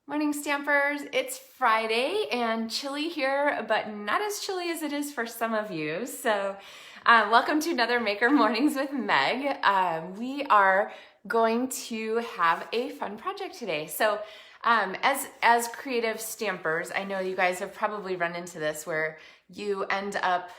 Morning Stampers, it's Friday and chilly here, but not as chilly as it is for some of you. So welcome to another Maker Mornings with Meg. We are going to have a fun project today. So as creative stampers, I know you guys have probably run into this where you end up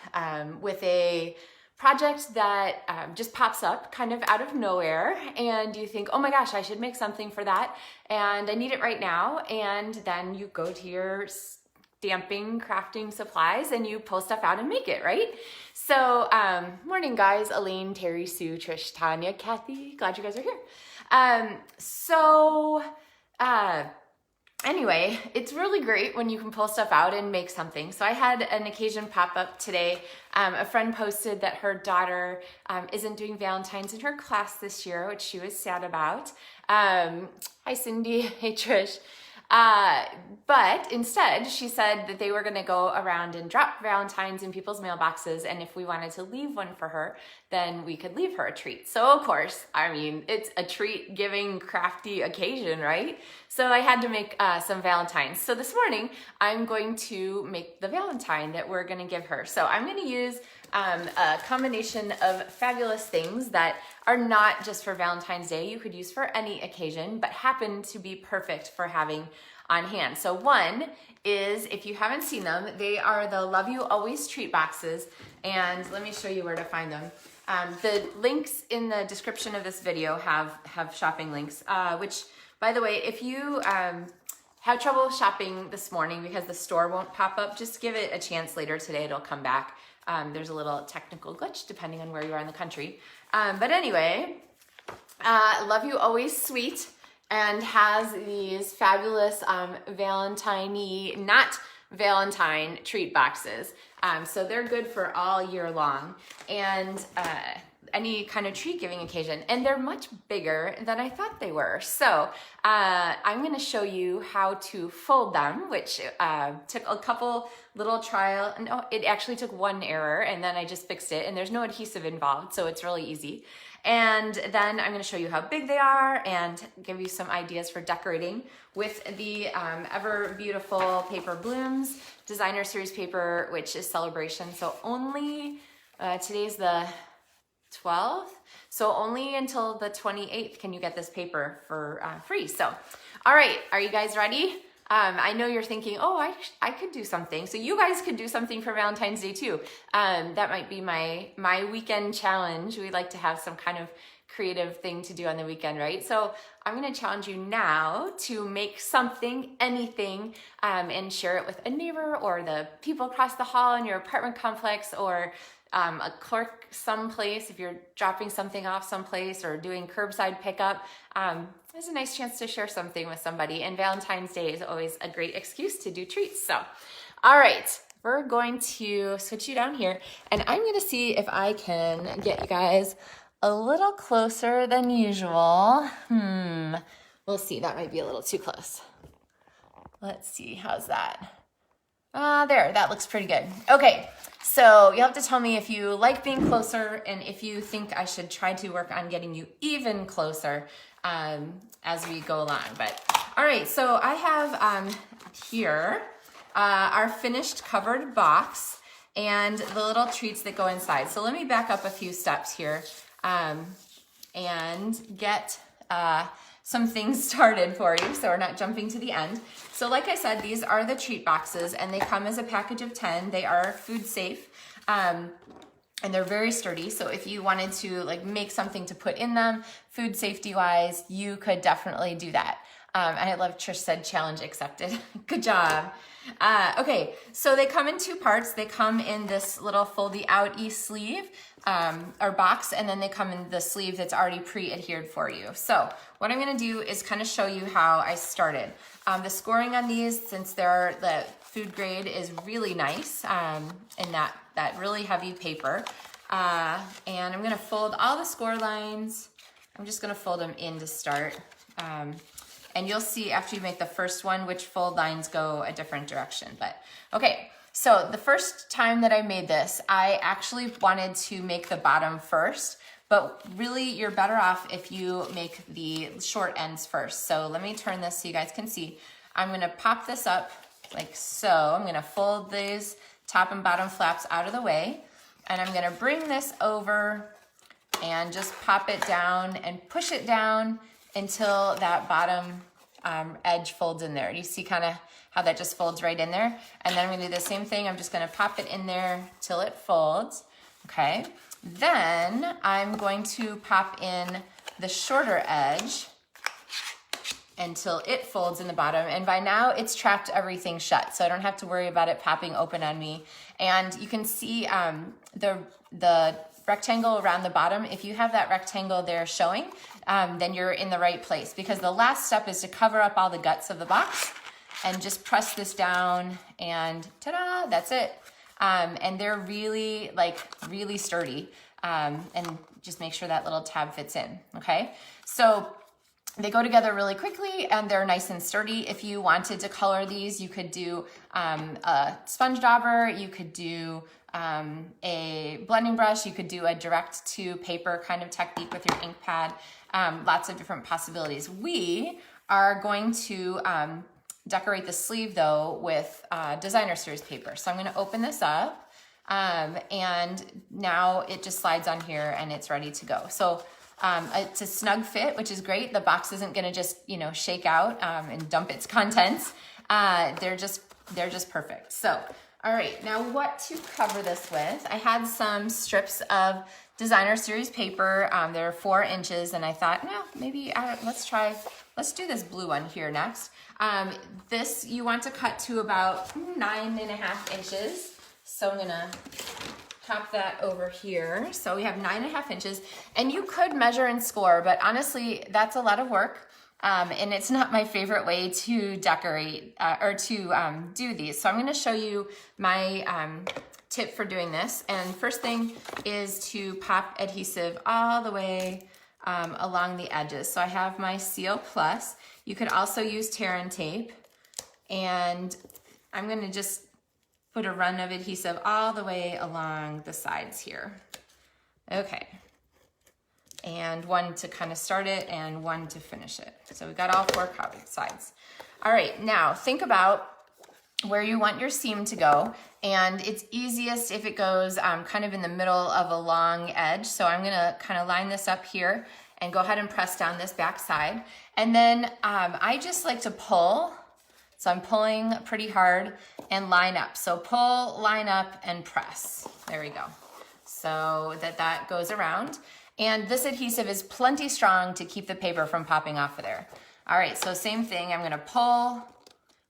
with a project that just pops up kind of out of nowhere and you think, oh my gosh, I should make something for that and I need it right now. And then you go to your stamping, crafting supplies and you pull stuff out and make it, right? So morning guys, Elaine, Terry, Sue, Trish, Tanya, Kathy, glad you guys are here. Anyway, it's really great when you can pull stuff out and make something. So I had an occasion pop up today. A friend posted that her daughter isn't doing Valentine's in her class this year, which she was sad about. Hi Cindy, hey Trish. But instead she said that they were gonna go around and drop Valentines in people's mailboxes, and if we wanted to leave one for her, then we could leave her a treat. So of course, I mean, it's a treat giving crafty occasion, right? So I had to make some Valentines. So this morning, I'm going to make the Valentine that we're gonna give her. So I'm gonna use a combination of fabulous things that are not just for Valentine's Day, you could use for any occasion, but happen to be perfect for having on hand. So one is, if you haven't seen them, they are the Love You Always treat boxes, and let me show you where to find them. The links in the description of this video have shopping links, which, by the way, if you have trouble shopping this morning because the store won't pop up, just give it a chance later today, it'll come back. There's a little technical glitch depending on where you are in the country. But anyway, Love You Always Sweet, and has these fabulous Valentine-y, not Valentine treat boxes. So they're good for all year long and any kind of treat giving occasion. And they're much bigger than I thought they were. So I'm gonna show you how to fold them, which took a couple little trial, no, it actually took one error and then I just fixed it, and there's no adhesive involved, so it's really easy. And then I'm gonna show you how big they are and give you some ideas for decorating with the ever beautiful Paper Blooms designer series paper, which is celebration. So only, today's the 12th, so only until the 28th can you get this paper for free. So, all right, are you guys ready? I know you're thinking, oh, I could do something. So you guys could do something for Valentine's Day too. That might be my weekend challenge. We like to have some kind of creative thing to do on the weekend, right? So I'm gonna challenge you now to make something, anything, and share it with a neighbor or the people across the hall in your apartment complex, or a clerk someplace if you're dropping something off someplace or doing curbside pickup. There's a nice chance to share something with somebody, and Valentine's Day is always a great excuse to do treats. So, all right, we're going to switch you down here, and I'm gonna see if I can get you guys a little closer than usual. We'll see, that might be a little too close. Let's see, how's that? There, that looks pretty good. Okay, so you'll have to tell me if you like being closer and if you think I should try to work on getting you even closer as we go along. But all right, so I have here our finished covered box and the little treats that go inside. So let me back up a few steps here and get some things started for you so we're not jumping to the end. So like I said, these are the treat boxes and they come as a package of 10. They are food safe and they're very sturdy. So if you wanted to like make something to put in them, food safety wise, you could definitely do that. I love Trish said challenge accepted. Good job. Okay, so they come in two parts. They come in this little foldy out sleeve or box, and then they come in the sleeve that's already pre-adhered for you. So what I'm gonna do is kind of show you how I started. The scoring on these, since they're the food grade, is really nice in that really heavy paper. And I'm gonna fold all the score lines. I'm just gonna fold them in to start. And you'll see after you make the first one which fold lines go a different direction. But okay, so the first time that I made this, I actually wanted to make the bottom first, but really you're better off if you make the short ends first. So let me turn this so you guys can see. I'm gonna pop this up like so. I'm gonna fold these top and bottom flaps out of the way, and I'm gonna bring this over and just pop it down and push it down until that bottom edge folds in there. You see kind of how that just folds right in there? And then I'm gonna do the same thing. I'm just gonna pop it in there till it folds, okay? Then I'm going to pop in the shorter edge until it folds in the bottom. And by now it's trapped everything shut, so I don't have to worry about it popping open on me. And you can see the rectangle around the bottom. If you have that rectangle there showing, then you're in the right place, because the last step is to cover up all the guts of the box and just press this down and ta-da, that's it. And they're really, really sturdy. And just make sure that little tab fits in, okay? So they go together really quickly and they're nice and sturdy. If you wanted to color these, you could do a sponge dauber, you could do a blending brush, you could do a direct to paper kind of technique with your ink pad. Lots of different possibilities. We are going to decorate the sleeve though with designer series paper. So I'm gonna open this up and now it just slides on here and it's ready to go. So it's a snug fit, which is great. The box isn't gonna just, shake out and dump its contents. They're just perfect. So, all right, now what to cover this with? I had some strips of designer series paper. They're 4 inches, and I thought, no, maybe let's do this blue one here next. This you want to cut to about 9.5 inches. So I'm gonna pop that over here. So we have 9.5 inches, and you could measure and score, but honestly, that's a lot of work. And it's not my favorite way to decorate or to do these. So I'm gonna show you my tip for doing this. And first thing is to pop adhesive all the way along the edges. So I have my Seal Plus. You could also use tear and tape. And I'm gonna just put a run of adhesive all the way along the sides here. Okay. And one to kind of start it and one to finish it. So we've got all 4 covered sides. All right, now think about where you want your seam to go, and it's easiest if it goes kind of in the middle of a long edge. So I'm gonna kind of line this up here and go ahead and press down this back side. And then I just like to pull. So I'm pulling pretty hard and line up. So pull, line up, and press. There we go. So that goes around. And this adhesive is plenty strong to keep the paper from popping off of there. All right, so same thing. I'm gonna pull,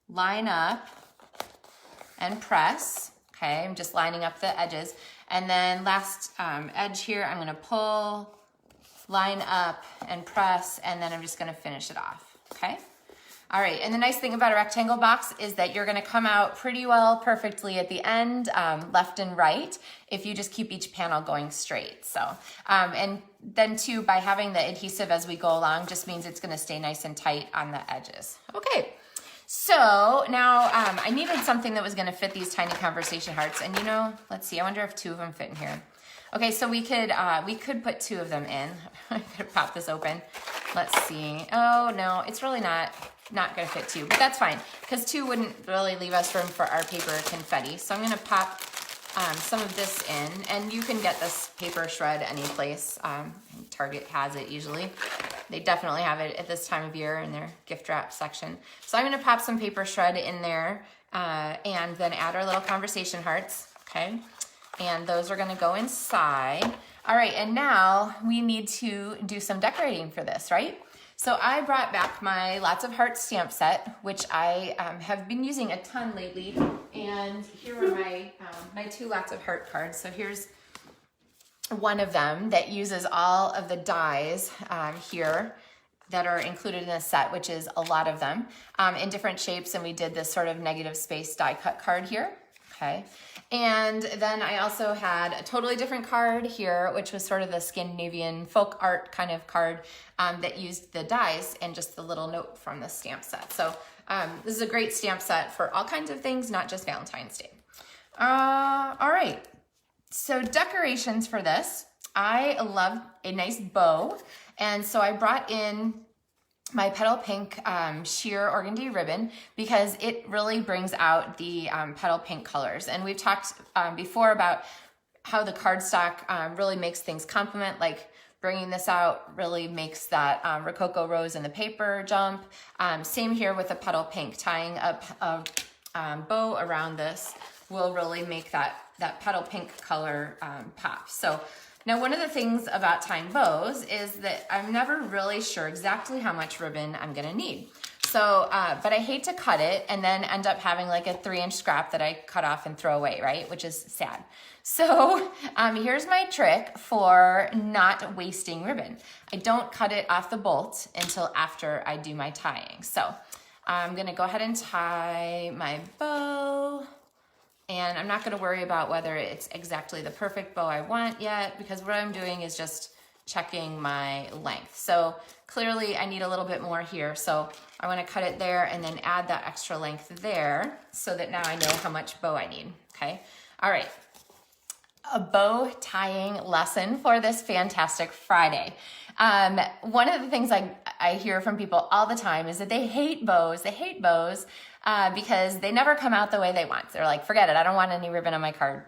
line up, and press. Okay, I'm just lining up the edges. And then last edge here, I'm gonna pull, line up, and press, and then I'm just gonna finish it off, okay? All right, and the nice thing about a rectangle box is that you're gonna come out pretty well perfectly at the end, left and right, if you just keep each panel going straight. So, and then too, by having the adhesive as we go along, just means it's gonna stay nice and tight on the edges. Okay, so now I needed something that was gonna fit these tiny conversation hearts, and let's see, I wonder if 2 of them fit in here. Okay, so we could put 2 of them in. I could pop this open. Let's see. Oh no, it's really not gonna fit 2, but that's fine, because 2 wouldn't really leave us room for our paper confetti. So I'm gonna pop some of this in, and you can get this paper shred any place. Target has it usually. They definitely have it at this time of year in their gift wrap section. So I'm gonna pop some paper shred in there and then add our little conversation hearts, okay? And those are gonna go inside. All right, and now we need to do some decorating for this, right? So I brought back my Lots of Hearts stamp set, which I have been using a ton lately. And here are my 2 Lots of Heart cards. So here's one of them that uses all of the dies here that are included in the set, which is a lot of them in different shapes. And we did this sort of negative space die cut card here. Okay, and then I also had a totally different card here, which was sort of the Scandinavian folk art kind of card that used the dies and just the little note from the stamp set. So this is a great stamp set for all kinds of things, not just Valentine's Day. All right, so decorations for this. I love a nice bow, and so I brought in my Petal Pink sheer organdy ribbon because it really brings out the Petal Pink colors. And we've talked before about how the cardstock really makes things complement, like bringing this out really makes that Rococo rose in the paper jump. Same here with the Petal Pink. Tying a bow around this will really make that Petal Pink color pop. So now, one of the things about tying bows is that I'm never really sure exactly how much ribbon I'm gonna need. So, but I hate to cut it and then end up having like a 3-inch scrap that I cut off and throw away, right? Which is sad. So here's my trick for not wasting ribbon. I don't cut it off the bolt until after I do my tying. So I'm gonna go ahead and tie my bow. And I'm not gonna worry about whether it's exactly the perfect bow I want yet, because what I'm doing is just checking my length. So clearly I need a little bit more here. So I wanna cut it there and then add that extra length there so that now I know how much bow I need, okay? All right, a bow tying lesson for this fantastic Friday. One of the things I hear from people all the time is that they hate bows. They hate bows because they never come out the way they want. They're like, forget it, I don't want any ribbon on my card.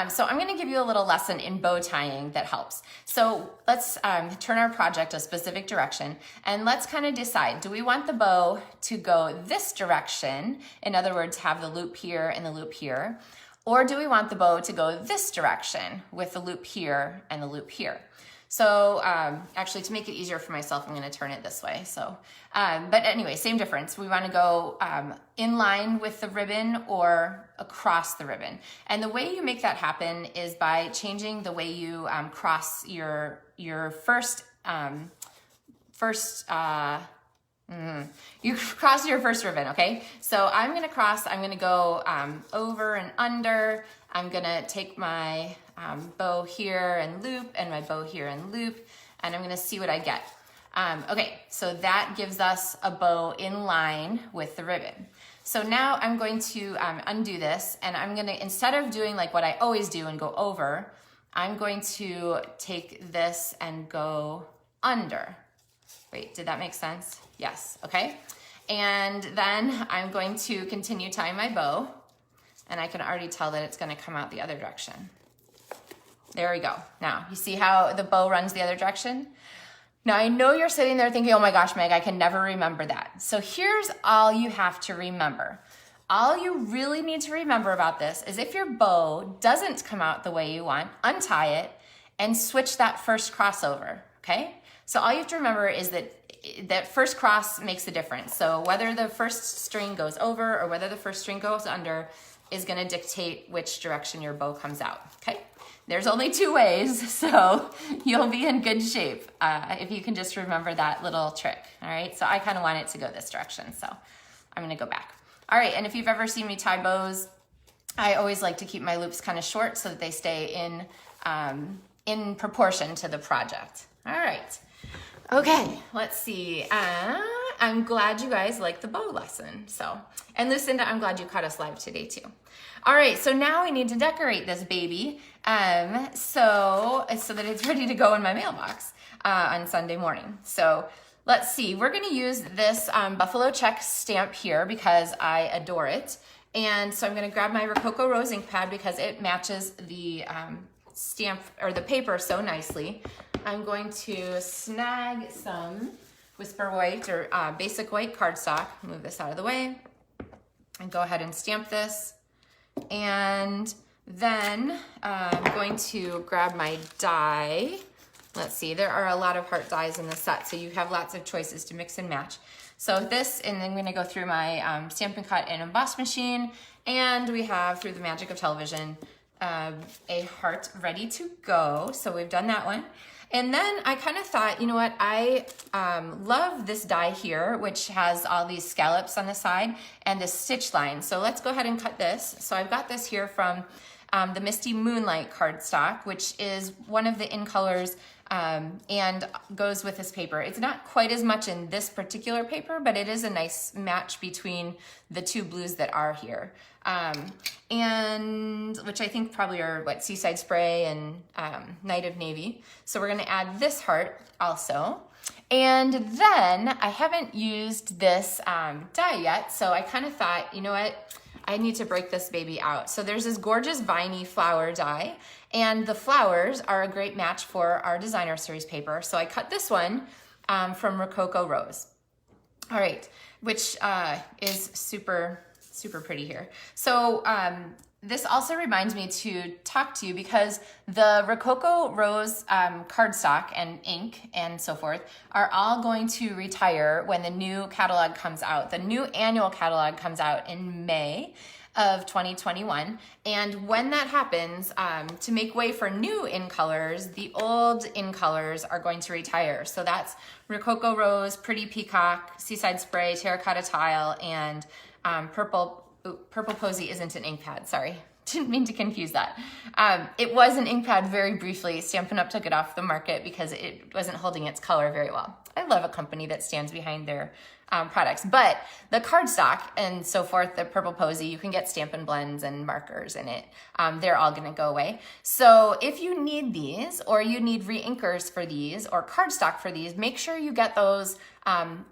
So I'm gonna give you a little lesson in bow tying that helps. So let's turn our project a specific direction and let's kind of decide, do we want the bow to go this direction? In other words, have the loop here and the loop here. Or do we want the bow to go this direction with the loop here and the loop here? So actually, to make it easier for myself, I'm gonna turn it this way. So, but anyway, same difference. We wanna go in line with the ribbon or across the ribbon. And the way you make that happen is by changing the way you cross your first, you cross your first ribbon, okay? So I'm gonna go over and under. I'm gonna take my bow here and loop and my bow here and loop, and I'm gonna see what I get. Okay, so that gives us a bow in line with the ribbon. So now I'm going to undo this, and I'm gonna, instead of doing like what I always do and go over, I'm going to take this and go under. Wait, did that make sense? Yes, okay. And then I'm going to continue tying my bow, and I can already tell that it's gonna come out the other direction. There we go. Now, you see how the bow runs the other direction? Now, I know you're sitting there thinking, oh my gosh, Meg, I can never remember that. So here's all you have to remember. All you really need to remember about this is if your bow doesn't come out the way you want, untie it and switch that first crossover, okay? So all you have to remember is that first cross makes a difference. So whether the first string goes over or whether the first string goes under is gonna dictate which direction your bow comes out, okay? There's only 2 ways, so you'll be in good shape if you can just remember that little trick, all right? So I kind of want it to go this direction, so I'm gonna go back. All right, and if you've ever seen me tie bows, I always like to keep my loops kind of short so that they stay in proportion to the project. All right, okay, let's see. I'm glad you guys liked the bow lesson. So, and Lucinda, I'm glad you caught us live today too. All right, so now we need to decorate this baby so that it's ready to go in my mailbox on Sunday morning. So let's see, we're gonna use this buffalo check stamp here because I adore it. And so I'm gonna grab my Rococo Rose ink pad because it matches the stamp or the paper so nicely. I'm going to snag some Whisper White or Basic White cardstock, move this out of the way, and go ahead and stamp this. And then I'm going to grab my die. Let's see, there are a lot of heart dies in the set, so you have lots of choices to mix and match. So this, and then I'm gonna go through my Stampin' Cut and Emboss machine, and we have, through the magic of television, a heart ready to go. So we've done that one. And then I kind of thought, you know what, I love this die here, which has all these scallops on the side and this stitch line. So let's go ahead and cut this. So I've got this here from the Misty Moonlight cardstock, which is one of the in colors and goes with this paper. It's not quite as much in this particular paper, but it is a nice match between the 2 blues that are here. And which I think probably are what, Seaside Spray and Night of Navy. So we're gonna add this heart also. And then I haven't used this die yet, so I kind of thought, you know what, I need to break this baby out. So there's this gorgeous viney flower die, and the flowers are a great match for our designer series paper. So I cut this one from Rococo Rose. All right, which is super, super pretty here. So this also reminds me to talk to you because the Rococo Rose cardstock and ink and so forth are all going to retire when the new catalog comes out. The new annual catalog comes out in May of 2021. And when that happens, to make way for new in colors, the old in colors are going to retire. So that's Rococo Rose, Pretty Peacock, Seaside Spray, Terracotta Tile, and Purple Posy isn't an ink pad, sorry. Didn't mean to confuse that. It was an ink pad very briefly. Stampin' Up! Took it off the market because it wasn't holding its color very well. I love a company that stands behind their products. But the cardstock and so forth, the Purple Posy, you can get Stampin' Blends and markers in it. They're all gonna go away. So if you need these, or you need re-inkers for these, or cardstock for these, make sure you get those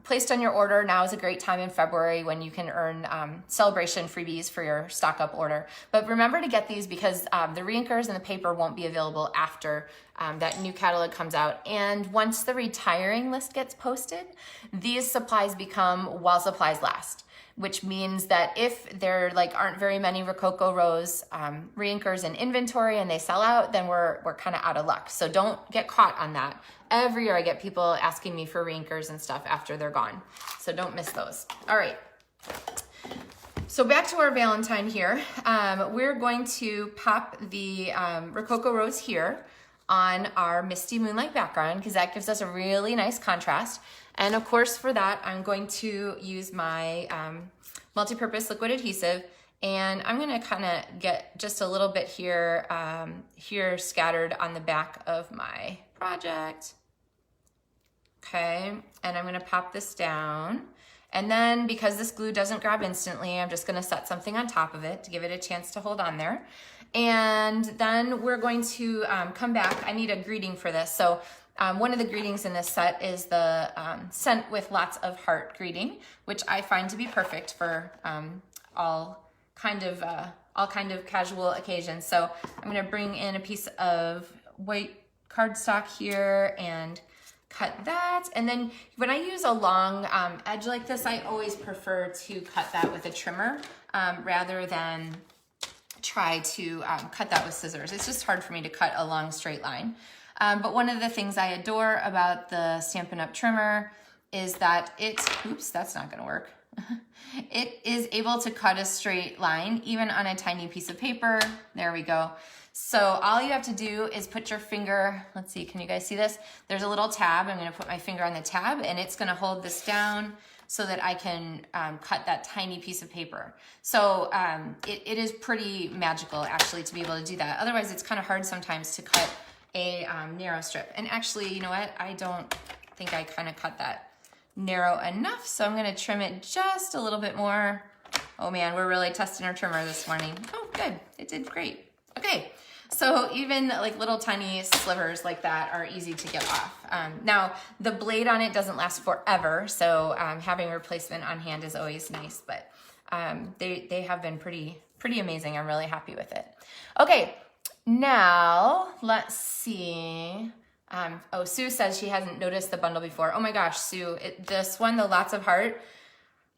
placed on your order. Now is a great time in February when you can earn celebration freebies for your stock up order. But remember to get these because the re-inkers and the paper won't be available after that new catalog comes out. And once the retiring list gets posted, these supplies become while supplies last, which means that if there aren't very many Rococo Rose re-inkers in inventory and they sell out, then we're kind of out of luck. So don't get caught on that. Every year I get people asking me for re-inkers and stuff after they're gone. So don't miss those. All right. So back to our Valentine here. We're going to pop the Rococo Rose here on our Misty Moonlight background because that gives us a really nice contrast. And of course for that, I'm going to use my multi-purpose liquid adhesive, and I'm gonna kind of get just a little bit here, here scattered on the back of my project. Okay, and I'm gonna pop this down. And then because this glue doesn't grab instantly, I'm just gonna set something on top of it to give it a chance to hold on there. And then we're going to come back. I need a greeting for this. So one of the greetings in this set is the Sent with Lots of Heart greeting, which I find to be perfect for all kind of casual occasions. So I'm gonna bring in a piece of white cardstock here and cut that. And then when I use a long edge like this, I always prefer to cut that with a trimmer rather than try to cut that with scissors. It's just hard for me to cut a long straight line. But one of the things I adore about the Stampin' Up! Trimmer is that oops, that's not gonna work. It is able to cut a straight line even on a tiny piece of paper. There we go. So all you have to do is put your finger, let's see, can you guys see this? There's a little tab. I'm gonna put my finger on the tab and it's gonna hold this down so that I can cut that tiny piece of paper. So it is pretty magical actually to be able to do that. Otherwise it's kind of hard sometimes to cut a narrow strip. And actually, you know what? I don't think I kind of cut that narrow enough. So I'm gonna trim it just a little bit more. Oh man, we're really testing our trimmer this morning. Oh good, it did great. Okay, so even like little tiny slivers like that are easy to get off. Now the blade on it doesn't last forever, so having a replacement on hand is always nice, but they have been pretty amazing. I'm really happy with it. Okay, now let's see. Oh, Sue says she hasn't noticed the bundle before. Oh my gosh, Sue, this one, the Lots of Heart,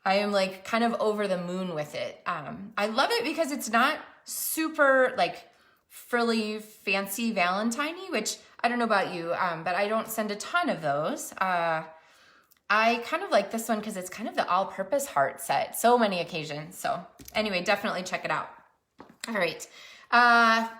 I am like kind of over the moon with it. I love it because it's not super like frilly, fancy Valentine-y, which I don't know about you, but I don't send a ton of those. I kind of like this one because it's kind of the all-purpose heart set. So many occasions. So anyway, definitely check it out. All right.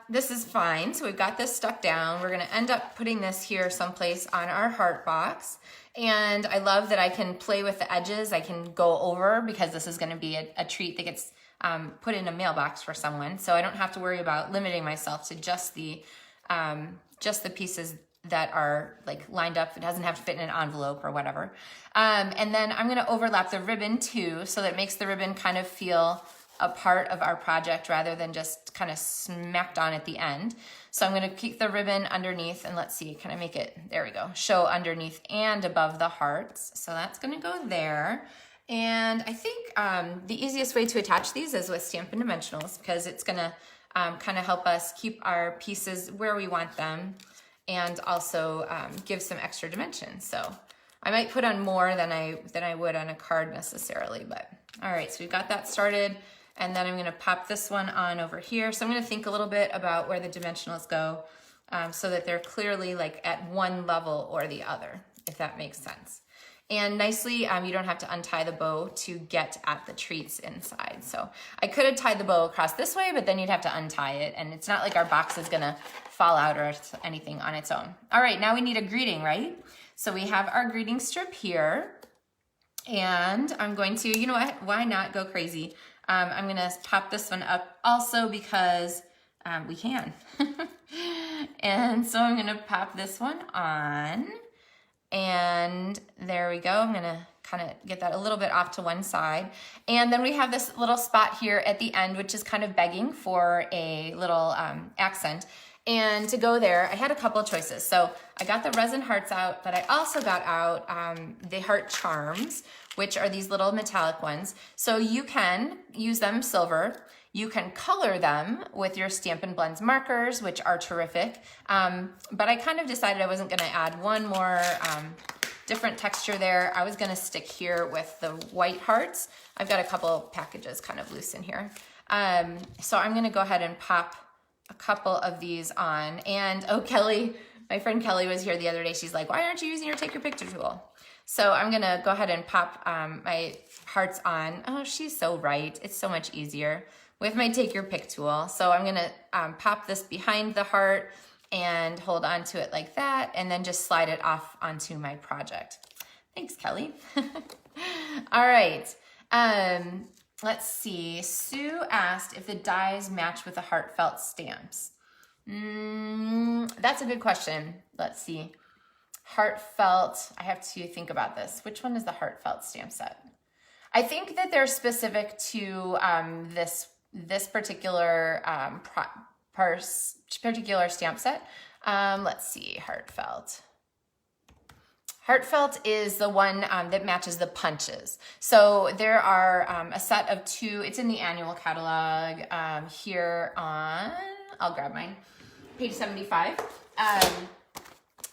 This is fine. So we've got this stuck down. We're going to end up putting this here someplace on our heart box. And I love that I can play with the edges. I can go over because this is going to be a treat that gets put in a mailbox for someone. So I don't have to worry about limiting myself to just the pieces that are like lined up. It doesn't have to fit in an envelope or whatever. And then I'm going to overlap the ribbon too, so that it makes the ribbon kind of feel a part of our project rather than just kind of smacked on at the end. So I'm gonna keep the ribbon underneath, and let's see, can I make it, there we go, show underneath and above the hearts. So that's gonna go there. And I think the easiest way to attach these is with Stampin' Dimensionals, because it's gonna kind of help us keep our pieces where we want them and also give some extra dimension. So I might put on more than I would on a card necessarily, but all right, so we've got that started. And then I'm gonna pop this one on over here. So I'm gonna think a little bit about where the dimensionals go so that they're clearly like at one level or the other, if that makes sense. And nicely, you don't have to untie the bow to get at the treats inside. So I could have tied the bow across this way, but then you'd have to untie it. And it's not like our box is gonna fall out or anything on its own. All right, now we need a greeting, right? So we have our greeting strip here. And I'm going to, you know what, why not go crazy? I'm gonna pop this one up also because we can. And so I'm gonna pop this one on. And there we go. I'm gonna kind of get that a little bit off to one side. And then we have this little spot here at the end, which is kind of begging for a little accent. And to go there, I had a couple of choices. So I got the resin hearts out, but I also got out the heart charms, which are these little metallic ones. So you can use them silver. You can color them with your Stampin' Blends markers, which are terrific. But I kind of decided I wasn't gonna add one more different texture there. I was gonna stick here with the white hearts. I've got a couple packages kind of loose in here. So I'm gonna go ahead and pop a couple of these on. And oh, Kelly, my friend Kelly was here the other day. She's like, why aren't you using your Take Your Picture tool? So I'm gonna go ahead and pop my hearts on. Oh, she's so right. It's so much easier with my Take Your Pick tool. So I'm gonna pop this behind the heart and hold on to it like that, and then just slide it off onto my project. Thanks, Kelly. All right. Let's see, Sue asked if the dies match with the heartfelt stamps. That's a good question. Let's see. Heartfelt, I have to think about this. Which one is the heartfelt stamp set? I think that they're specific to this particular particular stamp set. Let's see, heartfelt. Heartfelt is the one that matches the punches. So there are a set of two, it's in the annual catalog here on, I'll grab mine, page 75.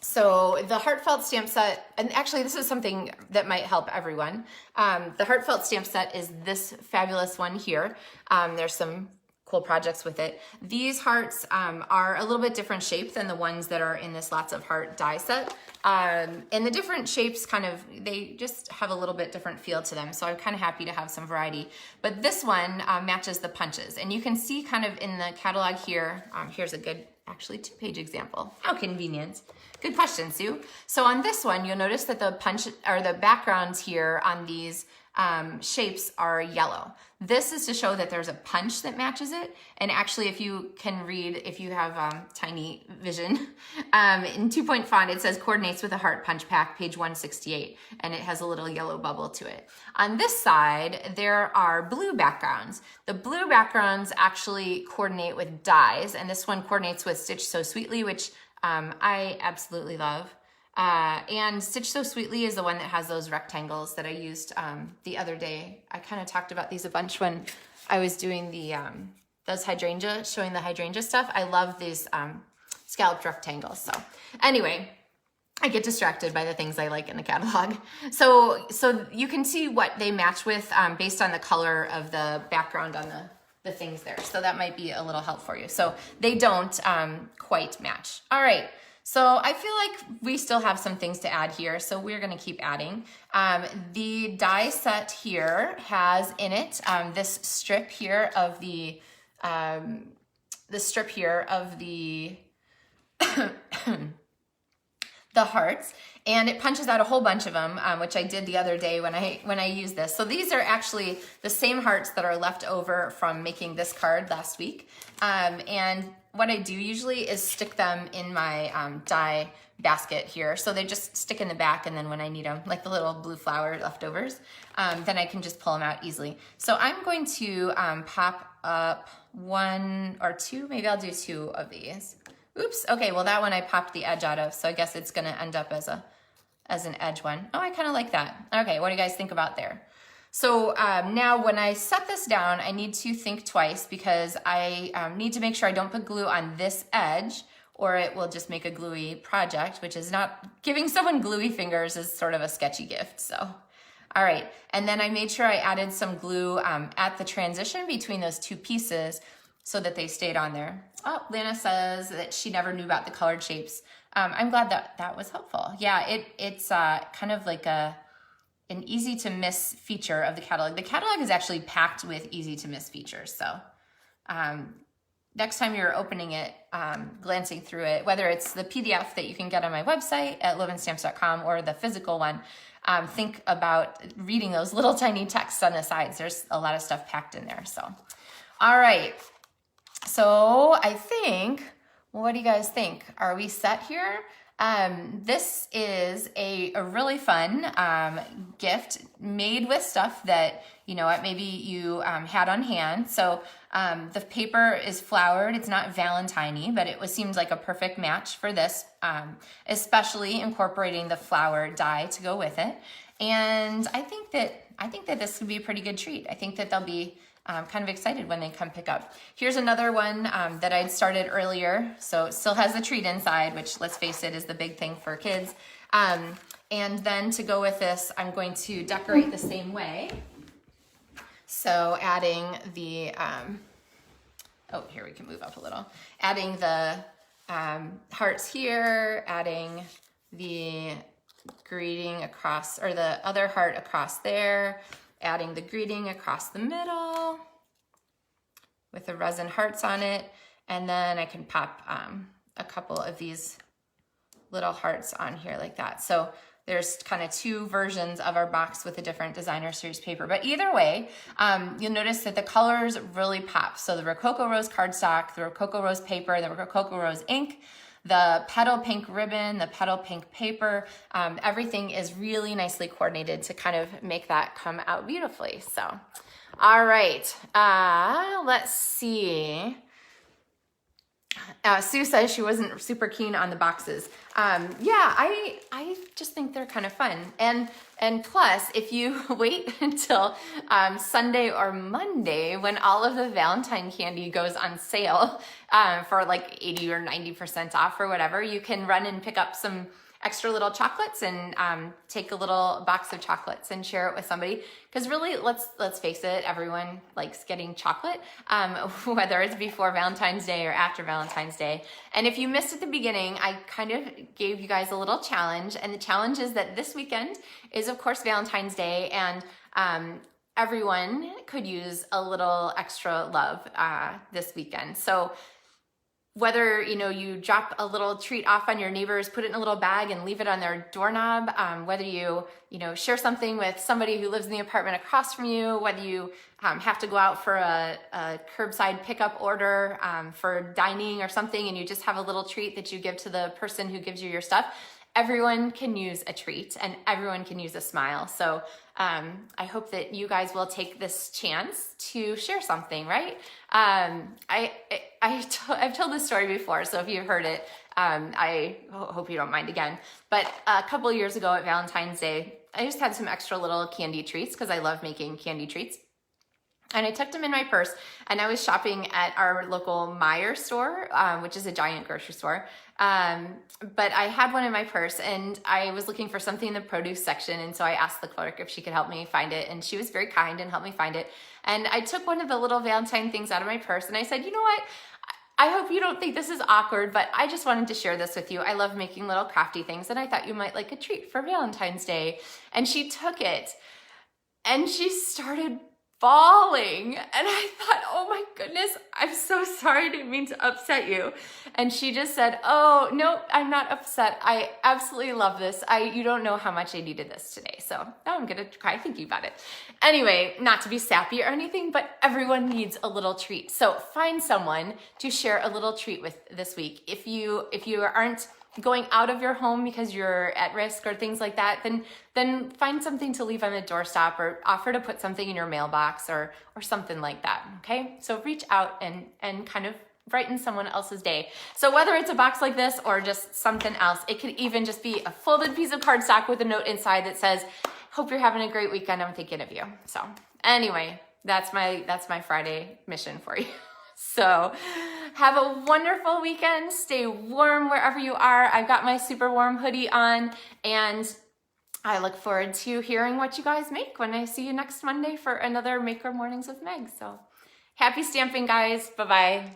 So the heartfelt stamp set, and actually this is something that might help everyone. The heartfelt stamp set is this fabulous one here. There's some cool projects with it. These hearts are a little bit different shape than the ones that are in this Lots of Heart die set. And the different shapes kind of, they just have a little bit different feel to them. So I'm kind of happy to have some variety. But this one matches the punches. And you can see kind of in the catalog here, here's a good, actually 2-page example. How convenient. Good question, Sue. So on this one, you'll notice that the punch, or the backgrounds here on these shapes are yellow. This is to show that there's a punch that matches it. And actually, if you can read, if you have tiny vision, in 2-point font, it says coordinates with a heart punch pack, page 168, and it has a little yellow bubble to it. On this side, there are blue backgrounds. The blue backgrounds actually coordinate with dies, and this one coordinates with Stitch So Sweetly, which I absolutely love. And Stitch So Sweetly is the one that has those rectangles that I used the other day. I kind of talked about these a bunch when I was doing the those hydrangea, showing the hydrangea stuff. I love these scalloped rectangles. So anyway, I get distracted by the things I like in the catalog. So you can see what they match with based on the color of the background on the things there. So that might be a little help for you. So they don't quite match. All right. So I feel like we still have some things to add here, so we're gonna keep adding. The die set here has in it this strip here of the the hearts, and it punches out a whole bunch of them, which I did the other day when I used this. So these are actually the same hearts that are left over from making this card last week. And what I do usually is stick them in my die basket here. So they just stick in the back, and then when I need them, like the little blue flower leftovers, then I can just pull them out easily. So I'm going to pop up 1 or 2, maybe I'll do 2 of these. Oops, okay, well that one I popped the edge out of, so I guess it's gonna end up as an edge one. Oh, I kinda like that. Okay, what do you guys think about there? So now when I set this down, I need to think twice because I need to make sure I don't put glue on this edge or it will just make a gluey project, which is not, giving someone gluey fingers is sort of a sketchy gift, so. All right, and then I made sure I added some glue at the transition between those 2 pieces so that they stayed on there. Oh, Lana says that she never knew about the colored shapes. I'm glad that was helpful. Yeah, it's kind of like an easy to miss feature of the catalog. The catalog is actually packed with easy to miss features. So next time you're opening it, glancing through it, whether it's the PDF that you can get on my website at LovenStamps.com or the physical one, think about reading those little tiny texts on the sides. There's a lot of stuff packed in there. So, all right. So I think, what do you guys think? Are we set here? This is a really fun gift made with stuff that, you know, maybe you had on hand. So the paper is flowered. It's not Valentine-y, but it seemed like a perfect match for this, especially incorporating the flower die to go with it. And I think that this would be a pretty good treat. I think that they'll be kind of excited when they come pick up. Here's another one that I'd started earlier. So it still has the treat inside, which, let's face it, is the big thing for kids. And then to go with this, I'm going to decorate the same way. So adding the, oh, here we can move up a little. Adding the hearts here, adding the greeting across, or the other heart across there, adding the greeting across the middle with the resin hearts on it. And then I can pop a couple of these little hearts on here like that. So there's kind of 2 versions of our box with a different designer series paper. But either way, you'll notice that the colors really pop. So the Rococo Rose cardstock, the Rococo Rose paper, the Rococo Rose ink, the petal pink ribbon, the petal pink paper, everything is really nicely coordinated to kind of make that come out beautifully. So, all right, let's see. Sue says she wasn't super keen on the boxes. Yeah, I just think they're kind of fun. And plus, if you wait until Sunday or Monday when all of the Valentine candy goes on sale for like 80 or 90% off or whatever, you can run and pick up some extra little chocolates and take a little box of chocolates and share it with somebody. Because really, let's face it, everyone likes getting chocolate, whether it's before Valentine's Day or after Valentine's Day. And if you missed at the beginning, I kind of gave you guys a little challenge. And the challenge is that this weekend is, of course, Valentine's Day. And everyone could use a little extra love this weekend. So whether, you know, you drop a little treat off on your neighbors, put it in a little bag and leave it on their doorknob, whether you share something with somebody who lives in the apartment across from you, whether you have to go out for a curbside pickup order for dining or something, and you just have a little treat that you give to the person who gives you your stuff, everyone can use a treat and everyone can use a smile. So I hope that you guys will take this chance to share something, right? I've told this story before, so if you've heard it, I hope you don't mind again. But a couple of years ago at Valentine's Day, I just had some extra little candy treats because I love making candy treats. And I tucked them in my purse, and I was shopping at our local Meijer store, which is a giant grocery store. But I had one in my purse, and I was looking for something in the produce section, and so I asked the clerk if she could help me find it, and she was very kind and helped me find it. And I took one of the little Valentine things out of my purse, and I said, you know what? I hope you don't think this is awkward, but I just wanted to share this with you. I love making little crafty things, and I thought you might like a treat for Valentine's Day. And she took it, and she started bawling. And I thought, oh my goodness, I'm so sorry, I didn't mean to upset you. And she just said, oh, no, I'm not upset. I absolutely love this. You don't know how much I needed this today. So now I'm gonna cry thinking about it. Anyway, not to be sappy or anything, but everyone needs a little treat. So find someone to share a little treat with this week. If you aren't going out of your home because you're at risk or things like that, then find something to leave on the doorstep or offer to put something in your mailbox or something like that, okay? So reach out and kind of brighten someone else's day. So whether it's a box like this or just something else, it could even just be a folded piece of cardstock with a note inside that says, hope you're having a great weekend, I'm thinking of you. So anyway, that's my Friday mission for you. So have a wonderful weekend. Stay warm wherever you are. I've got my super warm hoodie on, and I look forward to hearing what you guys make when I see you next Monday for another Maker Mornings with Meg. So happy stamping, guys. Bye-bye.